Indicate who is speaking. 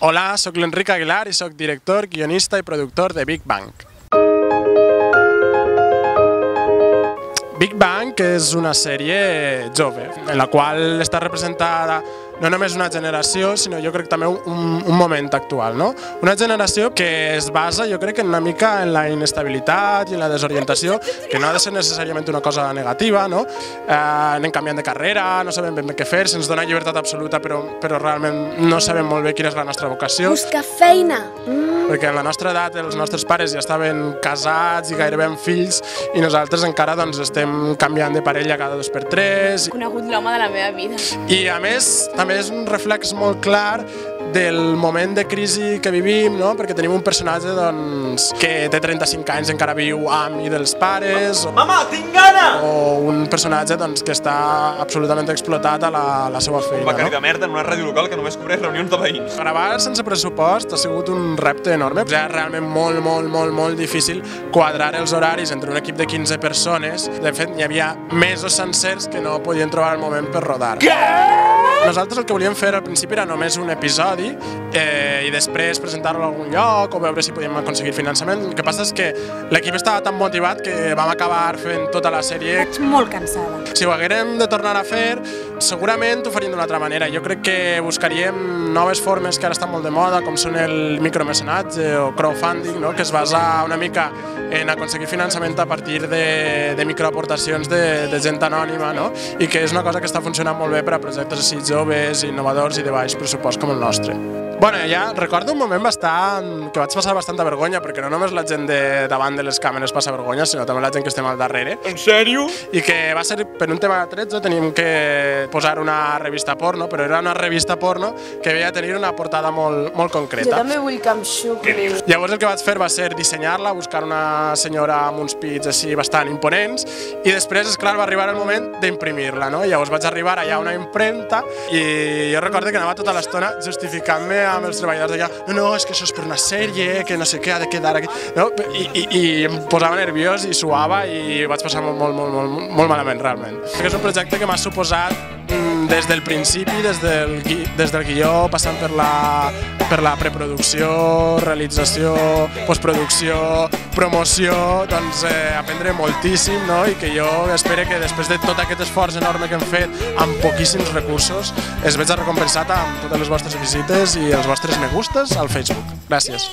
Speaker 1: Hola, sóc l'Enric Aguilar i sóc director, guionista i productor de Big Bang. Big Bang és una sèrie jove, en la qual està representada no només una generació, sinó jo crec també un moment actual, no? Una generació que es basa, jo crec, una mica en la inestabilitat i en la desorientació, que no ha de ser necessàriament una cosa negativa, no? Anem canviant de carrera, no sabem ben bé què fer, se'ns dona llibertat absoluta, però realment no sabem molt bé quina és la nostra vocació.
Speaker 2: Busca feina!
Speaker 1: Perquè en la nostra edat els nostres pares ja estaven casats i gairebé amb fills i nosaltres encara estem canviant de parella cada 2 per 3.
Speaker 2: He conegut l'home de la meva vida.
Speaker 1: I a més, també és un reflex molt clar del moment de crisi que vivim, no? Perquè tenim un personatge que té 35 anys i encara viu amb i dels pares.
Speaker 3: Mama, tinc gana!
Speaker 1: O un personatge que està absolutament explotat a la seva feina.
Speaker 3: Un becari de merda en una ràdio local que només cobreix reunions de veïns.
Speaker 1: Gravar sense pressupost ha sigut un repte enorme. És realment molt difícil quadrar els horaris entre un equip de 15 persones. De fet, hi havia mesos sencers que no podien trobar el moment per rodar. Nosaltres el que volíem fer al principi era només un episodi i després presentar-lo a algun lloc o veure si podíem aconseguir finançament. El que passa és que l'equip estava tan motivat que vam acabar fent tota la sèrie.
Speaker 2: Vaig molt cansada.
Speaker 1: Si ho haguérem de tornar a fer, segurament ho faríem d'una altra manera. Jo crec que buscaríem noves formes que ara estan molt de moda, com són el micromecenatge o crowdfunding, no? Que es basa una mica en aconseguir finançament a partir de microaportacions de gent anònima, no? I que és una cosa que està funcionant molt bé per a projectes així joves, innovadors i de baix pressupost com el nostre. Bueno, ja recordo un moment que vaig passar bastanta vergonya, perquè no només la gent de davant de les càmeres passa vergonya, sinó també la gent que estem al darrere.
Speaker 3: En sèrio?
Speaker 1: I que va ser, per un tema de 13, teníem que posar una revista porno, però era una revista porno que havia de tenir una portada molt concreta.
Speaker 2: Jo també vull que em xucli.
Speaker 1: Llavors el que vaig fer va ser dissenyar-la, buscar una senyora amb uns pits així bastant imponents, i després, esclar, va arribar el moment d'imprimir-la, no? Llavors vaig arribar allà a una impremta i jo recordo que anava tota l'estona justificant-me amb els treballadors d'allà, no, és que això és per una sèrie, que no sé què, ha de quedar aquí, no? I em posava nerviós i suava i vaig passar molt malament, realment. És un projecte que m'ha suposat des del principi, des del guió, passant per la preproducció, realització, postproducció, promoció, aprendre moltíssim, no? I que jo espero que després de tot aquest esforç enorme que hem fet amb poquíssims recursos es veig recompensat amb totes les vostres visites i els vostres me gustes al Facebook. Gràcies.